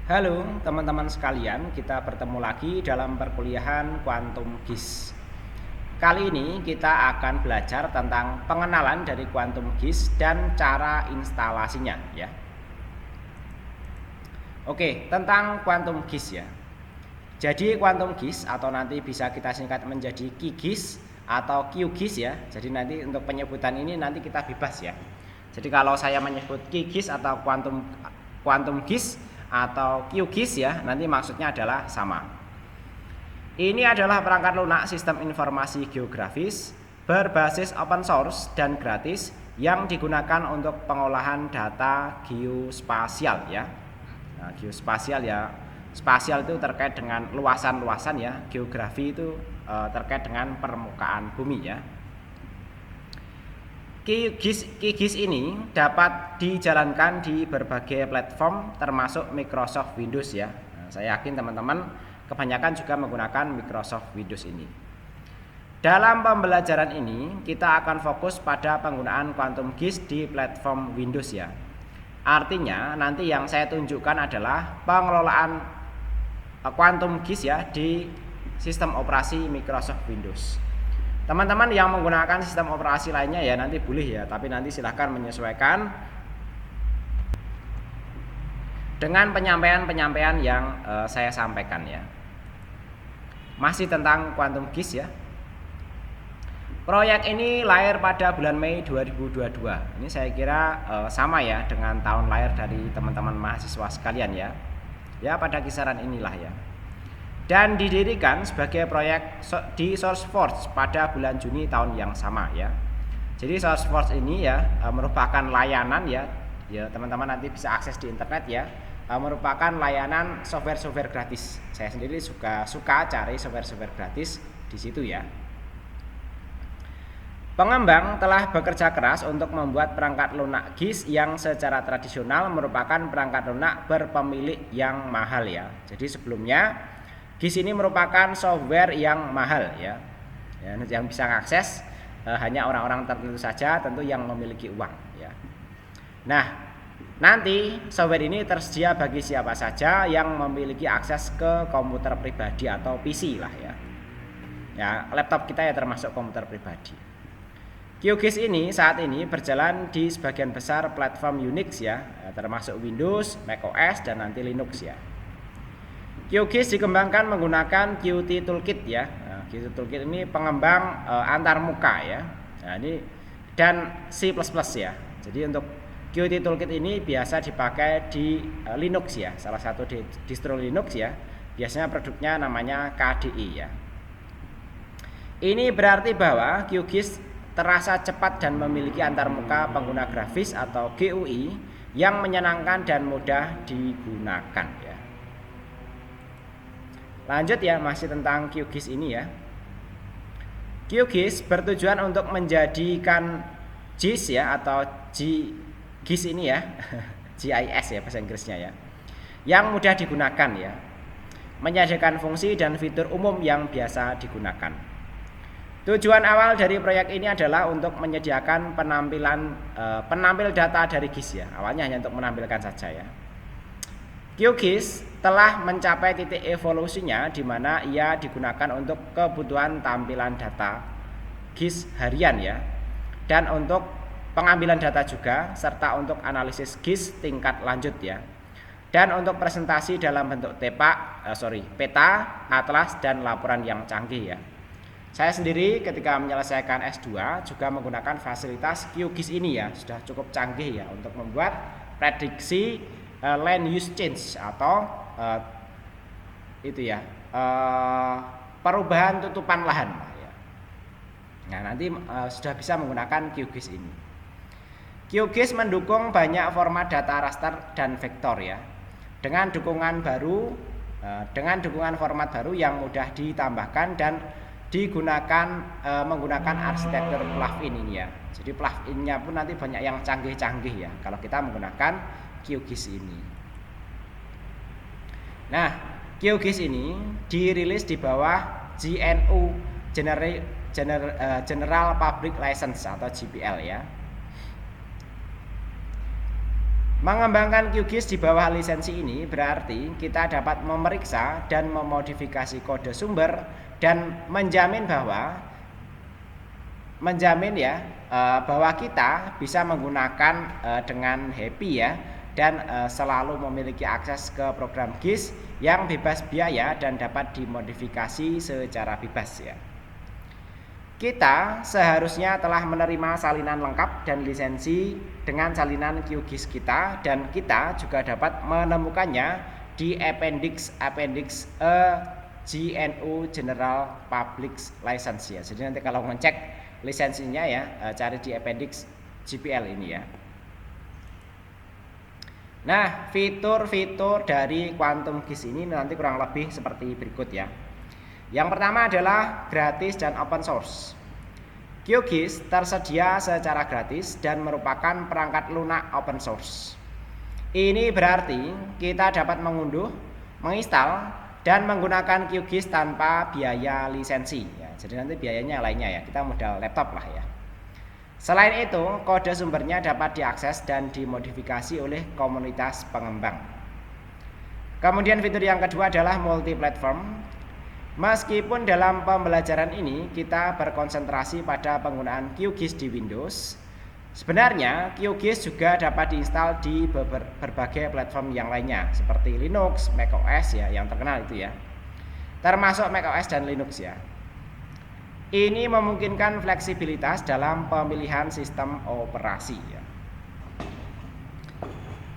Halo teman-teman sekalian, kita bertemu lagi dalam perkuliahan Quantum GIS. Kali ini kita akan belajar tentang pengenalan dari Quantum GIS dan cara instalasinya ya. Oke, tentang Quantum GIS ya. Jadi Quantum GIS atau nanti bisa kita singkat menjadi QGIS atau QGIS ya. Jadi nanti untuk penyebutan ini nanti kita bebas ya. Jadi kalau saya menyebut QGIS atau Quantum GIS atau QGIS ya, nanti maksudnya adalah sama. Ini adalah perangkat lunak sistem informasi geografis berbasis open source dan gratis yang digunakan untuk pengolahan data geospasial ya. Nah, geospasial ya, spasial itu terkait dengan luasan-luasan ya, geografi itu terkait dengan permukaan bumi ya. QGIS ini dapat dijalankan di berbagai platform termasuk Microsoft Windows ya. Nah, saya yakin teman-teman kebanyakan juga menggunakan Microsoft Windows ini. Dalam pembelajaran ini kita akan fokus pada penggunaan Quantum GIS di platform Windows ya. Artinya nanti yang saya tunjukkan adalah pengelolaan Quantum GIS ya di sistem operasi Microsoft Windows. Teman-teman yang menggunakan sistem operasi lainnya ya nanti boleh ya, tapi nanti silahkan menyesuaikan dengan penyampaian-penyampaian yang saya sampaikan ya. Masih tentang Quantum GIS ya. Proyek ini lahir pada bulan Mei 2022. Ini saya kira sama ya dengan tahun lahir dari teman-teman mahasiswa sekalian ya. Ya pada kisaran inilah ya. Dan didirikan sebagai proyek di SourceForge pada bulan Juni tahun yang sama ya. Jadi SourceForge ini ya merupakan layanan ya teman-teman nanti bisa akses di internet ya, merupakan layanan software gratis. Saya sendiri suka cari software gratis di situ ya. Pengembang telah bekerja keras untuk membuat perangkat lunak GIS yang secara tradisional merupakan perangkat lunak berpemilik yang mahal ya. Jadi sebelumnya GIS ini merupakan software yang mahal ya, yang bisa mengakses hanya orang-orang tertentu saja, tentu yang memiliki uang ya. Nah, nanti software ini tersedia bagi siapa saja yang memiliki akses ke komputer pribadi atau PC lah ya. Ya, laptop kita ya termasuk komputer pribadi. QGIS ini saat ini berjalan di sebagian besar platform Unix ya, termasuk Windows, macOS dan nanti Linux ya. QGIS dikembangkan menggunakan Qt Toolkit ya. Nah, Qt Toolkit ini pengembang antarmuka ya. Nah, ini dan C++ ya. Jadi untuk Qt Toolkit ini biasa dipakai di Linux ya. Salah satu distro Linux ya. Biasanya produknya namanya KDE ya. Ini berarti bahwa QGIS terasa cepat dan memiliki antarmuka pengguna grafis atau GUI yang menyenangkan dan mudah digunakan ya. Lanjut ya, masih tentang QGIS ini ya. QGIS bertujuan untuk menjadikan GIS ya atau GIS ini ya, GIS ya bahasa Inggrisnya ya, yang mudah digunakan ya, menyediakan fungsi dan fitur umum yang biasa digunakan. Tujuan awal dari proyek ini adalah untuk menyediakan penampil data dari GIS ya. Awalnya hanya untuk menampilkan saja ya. QGIS telah mencapai titik evolusinya di mana ia digunakan untuk kebutuhan tampilan data GIS harian ya, dan untuk pengambilan data juga, serta untuk analisis GIS tingkat lanjut ya, dan untuk presentasi dalam bentuk peta, atlas dan laporan yang canggih ya. Saya sendiri ketika menyelesaikan S2 juga menggunakan fasilitas QGIS ini ya, sudah cukup canggih ya untuk membuat prediksi land use change atau perubahan tutupan lahan ya. Nah, nanti sudah bisa menggunakan QGIS ini. QGIS mendukung banyak format data raster dan vektor ya. Dengan dukungan format baru yang mudah ditambahkan dan digunakan menggunakan arsitektur plugin ini ya. Jadi pluginnya pun nanti banyak yang canggih-canggih ya kalau kita menggunakan QGIS ini. Nah, QGIS ini dirilis di bawah GNU General Public License atau GPL ya. Mengembangkan QGIS di bawah lisensi ini berarti kita dapat memeriksa dan memodifikasi kode sumber dan menjamin bahwa bahwa kita bisa menggunakan dengan happy ya, dan selalu memiliki akses ke program GIS yang bebas biaya dan dapat dimodifikasi secara bebas ya. Kita seharusnya telah menerima salinan lengkap dan lisensi dengan salinan QGIS kita, dan kita juga dapat menemukannya di Appendix GNU General Public License ya. Jadi nanti kalau ngecek lisensinya ya, cari di Appendix GPL ini ya. Nah, fitur-fitur dari Quantum GIS ini nanti kurang lebih seperti berikut ya. Yang pertama adalah gratis dan open source. QGIS tersedia secara gratis dan merupakan perangkat lunak open source. Ini berarti kita dapat mengunduh, menginstal, dan menggunakan QGIS tanpa biaya lisensi ya. Jadi nanti biayanya lainnya ya, kita modal laptop lah ya. Selain itu, kode sumbernya dapat diakses dan dimodifikasi oleh komunitas pengembang. Kemudian fitur yang kedua adalah multi platform. Meskipun dalam pembelajaran ini kita berkonsentrasi pada penggunaan QGIS di Windows, sebenarnya QGIS juga dapat diinstal di berbagai platform yang lainnya seperti Linux, macOS ya, yang terkenal itu ya, termasuk macOS dan Linux ya. Ini memungkinkan fleksibilitas dalam pemilihan sistem operasi ya.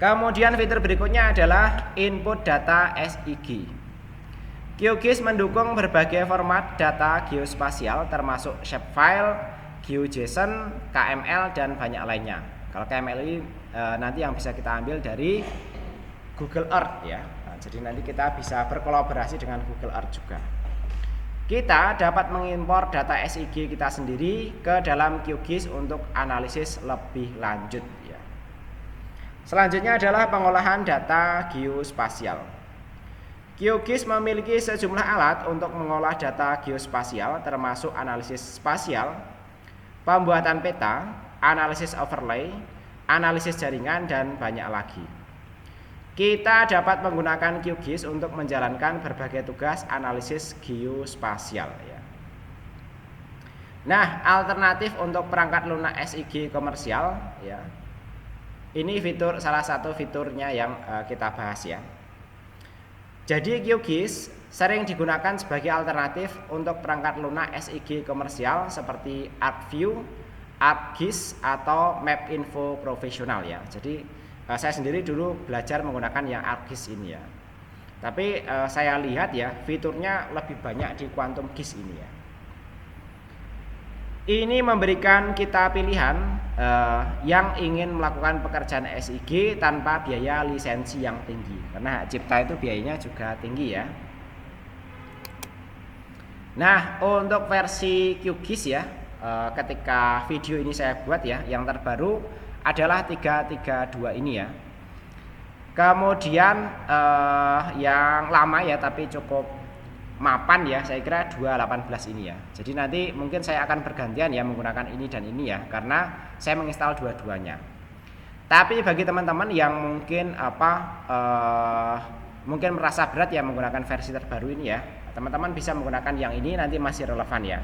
Kemudian fitur berikutnya adalah input data SIG. QGIS mendukung berbagai format data geospasial termasuk shapefile, GeoJSON, KML, dan banyak lainnya. Kalau KML ini nanti yang bisa kita ambil dari Google Earth ya. Nah, jadi nanti kita bisa berkolaborasi dengan Google Earth juga. Kita dapat mengimpor data SIG kita sendiri ke dalam QGIS untuk analisis lebih lanjut ya. Selanjutnya adalah pengolahan data geospasial. QGIS memiliki sejumlah alat untuk mengolah data geospasial termasuk analisis spasial, pembuatan peta, analisis overlay, analisis jaringan, dan banyak lagi. Kita dapat menggunakan QGIS untuk menjalankan berbagai tugas analisis geospasial ya. Nah, alternatif untuk perangkat lunak SIG komersial ya. Ini salah satu fiturnya yang kita bahas ya. Jadi QGIS sering digunakan sebagai alternatif untuk perangkat lunak SIG komersial seperti ArcView, ArcGIS, atau MapInfo Profesional ya. Jadi saya sendiri dulu belajar menggunakan yang ArcGIS ini ya. Tapi saya lihat ya, fiturnya lebih banyak di Quantum GIS ini ya. Ini memberikan kita pilihan yang ingin melakukan pekerjaan SIG tanpa biaya lisensi yang tinggi, karena hak cipta itu biayanya juga tinggi ya. Nah, untuk versi QGIS ya, ketika video ini saya buat ya, yang terbaru adalah 332 ini ya. Kemudian yang lama ya tapi cukup mapan ya, saya kira 218 ini ya. Jadi nanti mungkin saya akan bergantian ya menggunakan ini dan ini ya, karena saya menginstal dua-duanya. Tapi bagi teman-teman yang mungkin mungkin merasa berat ya menggunakan versi terbaru ini ya, teman-teman bisa menggunakan yang ini, nanti masih relevan ya.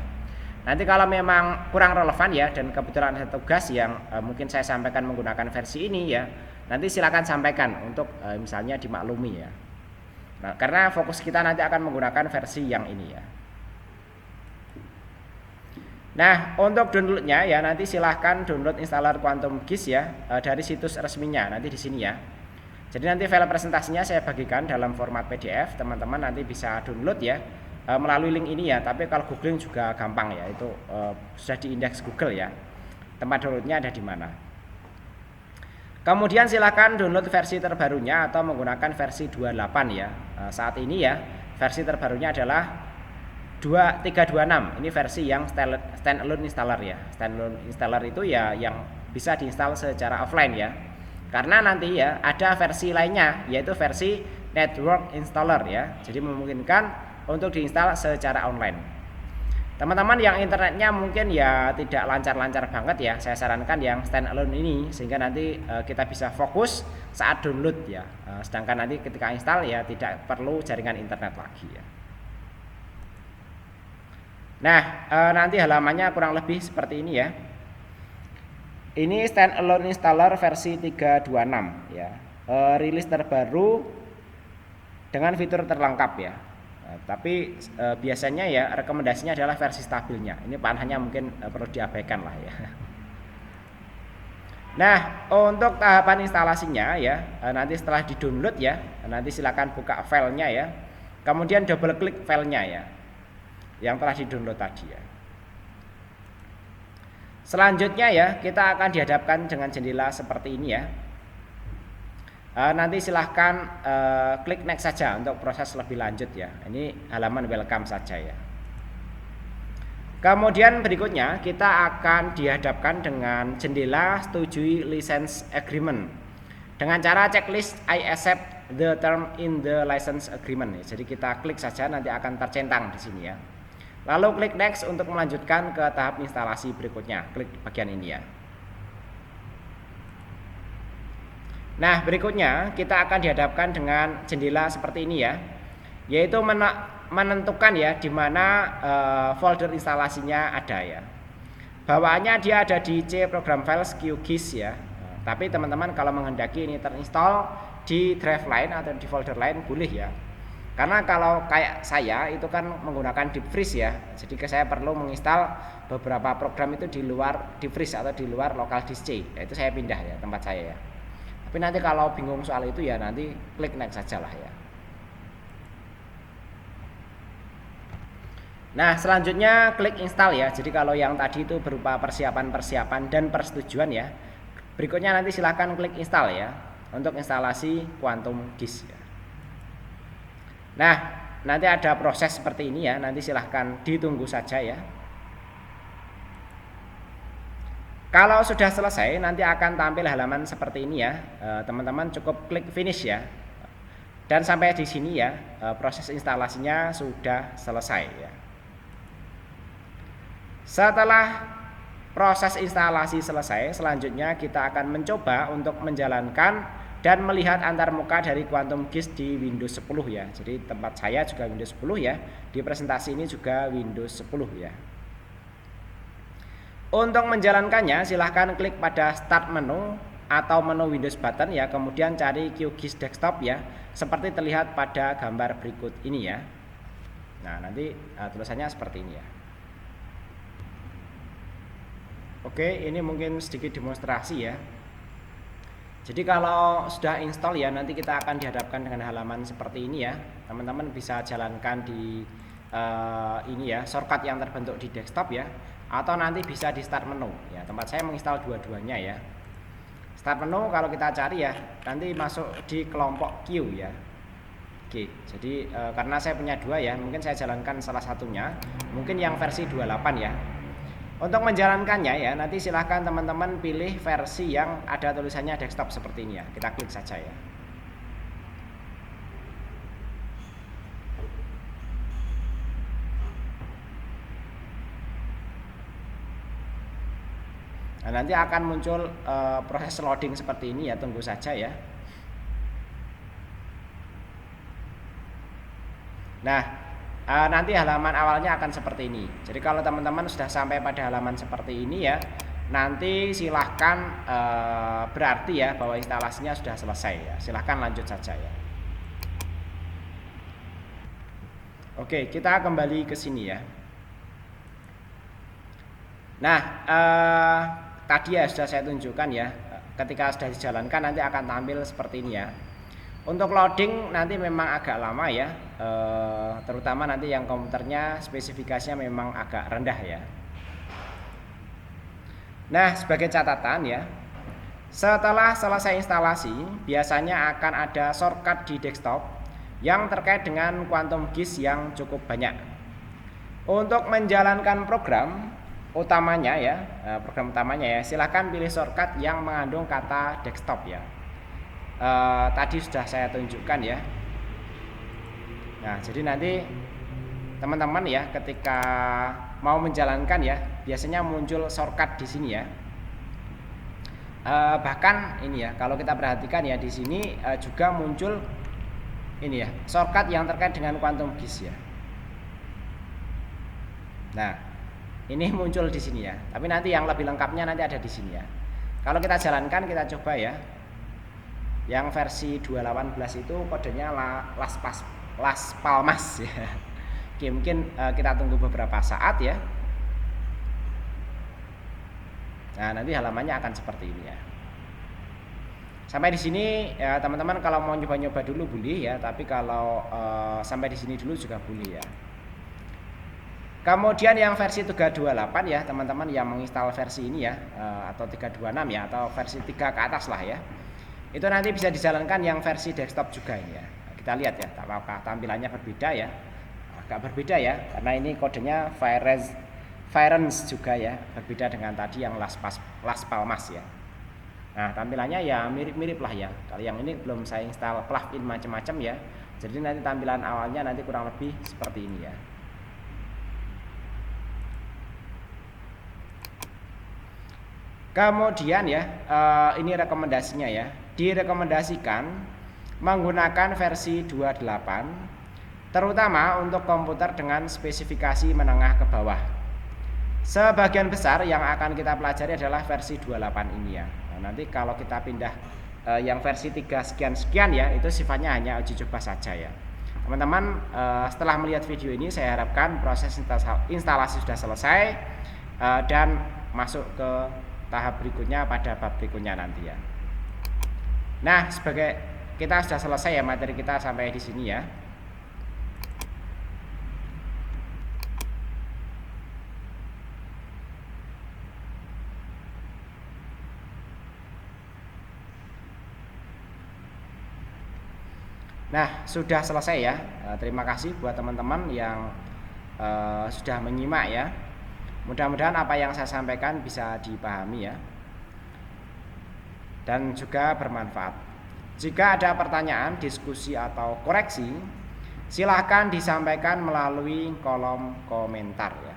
Nanti kalau memang kurang relevan ya dan kebetulan ada tugas yang mungkin saya sampaikan menggunakan versi ini ya, nanti silakan sampaikan untuk misalnya dimaklumi ya. Nah, karena fokus kita nanti akan menggunakan versi yang ini ya. Nah, untuk downloadnya ya, nanti silahkan download installer Quantum GIS ya dari situs resminya nanti di sini ya. Jadi nanti file presentasinya saya bagikan dalam format PDF, teman-teman nanti bisa download ya melalui link ini ya. Tapi kalau googling juga gampang ya, itu sudah diindeks Google ya. Tempat downloadnya ada di mana. Kemudian silakan download versi terbarunya atau menggunakan versi 28 ya. Saat ini ya versi terbarunya adalah 326. Ini versi yang standalone installer ya. Standalone installer itu ya yang bisa diinstal secara offline ya. Karena nanti ya ada versi lainnya yaitu versi network installer ya. Jadi memungkinkan untuk diinstal secara online. Teman-teman yang internetnya mungkin ya tidak lancar-lancar banget ya, saya sarankan yang standalone ini, sehingga nanti kita bisa fokus saat download ya. Sedangkan nanti ketika install ya tidak perlu jaringan internet lagi ya. Nah, nanti halamannya kurang lebih seperti ini ya. Ini standalone installer versi 326 ya. Rilis terbaru dengan fitur terlengkap ya. Tapi biasanya ya rekomendasinya adalah versi stabilnya. Ini panahnya mungkin perlu diabaikan lah ya. Nah, untuk tahapan instalasinya ya, nanti setelah di-download ya, nanti silakan buka filenya ya. Kemudian double klik filenya ya, yang telah di-download tadi ya. Selanjutnya ya, kita akan dihadapkan dengan jendela seperti ini ya. Nanti silahkan klik next saja untuk proses lebih lanjut ya. Ini halaman welcome saja ya. Kemudian berikutnya kita akan dihadapkan dengan jendela setujui license agreement dengan cara checklist I accept the term in the license agreement. Jadi kita klik saja, nanti akan tercentang di sini ya. Lalu klik next untuk melanjutkan ke tahap instalasi berikutnya. Klik bagian ini ya. Nah, berikutnya kita akan dihadapkan dengan jendela seperti ini ya, yaitu menentukan ya di mana folder instalasinya ada ya. Bawaannya dia ada di C program files QGIS ya. Tapi teman-teman kalau menghendaki ini terinstall di drive lain atau di folder lain boleh ya. Karena kalau kayak saya itu kan menggunakan deep freeze ya. Jadi saya perlu menginstal beberapa program itu di luar deep freeze atau di luar local disk C. Ya, itu saya pindah ya tempat saya ya. Tapi nanti kalau bingung soal itu ya nanti klik next saja lah ya. Nah, selanjutnya klik install ya. Jadi kalau yang tadi itu berupa persiapan dan persetujuan ya. Berikutnya nanti silahkan klik install ya untuk instalasi Quantum Disk ya. Nah, nanti ada proses seperti ini ya. Nanti silahkan ditunggu saja ya. Kalau sudah selesai nanti akan tampil halaman seperti ini ya. Teman-teman cukup klik finish ya. Dan sampai di sini ya proses instalasinya sudah selesai ya. Setelah proses instalasi selesai, selanjutnya kita akan mencoba untuk menjalankan dan melihat antarmuka dari Quantum GIS di Windows 10 ya. Jadi tempat saya juga Windows 10 ya. Di presentasi ini juga Windows 10 ya. Untuk menjalankannya silahkan klik pada start menu atau menu Windows button ya, kemudian cari QGIS desktop ya, seperti terlihat pada gambar berikut ini ya. Nah, nanti tulisannya seperti ini ya. Oke, ini mungkin sedikit demonstrasi ya. Jadi kalau sudah install ya, nanti kita akan dihadapkan dengan halaman seperti ini ya. Teman-teman bisa jalankan di ini ya, shortcut yang terbentuk di desktop ya, atau nanti bisa di start menu ya. Tempat saya menginstal dua-duanya ya. Start menu kalau kita cari ya, nanti masuk di kelompok Q ya. Oke, jadi karena saya punya dua ya, mungkin saya jalankan salah satunya, mungkin yang versi 28 ya. Untuk menjalankannya ya, nanti silahkan teman-teman pilih versi yang ada tulisannya desktop seperti ini ya. Kita klik saja ya. Nah, nanti akan muncul proses loading seperti ini ya, tunggu saja ya. Nah, nanti halaman awalnya akan seperti ini. Jadi kalau teman-teman sudah sampai pada halaman seperti ini ya, nanti silahkan berarti ya bahwa instalasinya sudah selesai ya. Silahkan lanjut saja ya. Oke, kita kembali ke sini ya. Nah, tadi ya sudah saya tunjukkan ya, ketika sudah dijalankan nanti akan tampil seperti ini ya. Untuk loading nanti memang agak lama ya, terutama nanti yang komputernya spesifikasinya memang agak rendah ya. Nah, sebagai catatan ya, setelah selesai instalasi biasanya akan ada shortcut di desktop yang terkait dengan Quantum GIS yang cukup banyak. Untuk menjalankan program utamanya ya, silahkan pilih shortcut yang mengandung kata desktop ya. Tadi sudah saya tunjukkan ya. Nah, jadi nanti teman-teman ya ketika mau menjalankan ya, biasanya muncul shortcut di sini ya. Bahkan ini ya, kalau kita perhatikan ya di sini juga muncul ini ya, shortcut yang terkait dengan quantum GIS ya. Nah, ini muncul di sini ya. Tapi nanti yang lebih lengkapnya nanti ada di sini ya. Kalau kita jalankan, kita coba ya. Yang versi 218 itu kodenya Las Palmas ya. Oke, mungkin kita tunggu beberapa saat ya. Nah, nanti halamannya akan seperti ini ya. Sampai di sini ya teman-teman, kalau mau nyoba-nyoba dulu boleh ya, tapi kalau sampai di sini dulu juga boleh ya. Kemudian yang versi 328 ya teman-teman, yang menginstal versi ini ya, atau 326 ya, atau versi 3 ke atas lah ya. Itu nanti bisa dijalankan yang versi desktop juga ini ya. Kita lihat ya, apakah tampilannya berbeda ya. Agak berbeda ya, karena ini kodenya Virens juga ya, berbeda dengan tadi yang Las Palmas ya. Nah, tampilannya ya mirip-mirip lah ya. Kalau yang ini belum saya install plugin macam-macam ya. Jadi nanti tampilan awalnya nanti kurang lebih seperti ini ya. Kemudian ya, ini rekomendasinya ya. Direkomendasikan menggunakan versi 28, terutama untuk komputer dengan spesifikasi menengah ke bawah. Sebagian besar yang akan kita pelajari adalah versi 28 ini ya. Nah, nanti kalau kita pindah yang versi 3 sekian-sekian ya, itu sifatnya hanya uji coba saja ya. Teman-teman, setelah melihat video ini, saya harapkan proses instalasi sudah selesai dan masuk ke tahap berikutnya pada bab berikutnya nanti ya. Nah, sebagai kita sudah selesai ya materi kita sampai di sini ya. Nah, sudah selesai ya. Terima kasih buat teman-teman yang sudah menyimak ya. Mudah-mudahan apa yang saya sampaikan bisa dipahami ya, dan juga bermanfaat. Jika ada pertanyaan, diskusi atau koreksi, silahkan disampaikan melalui kolom komentar ya.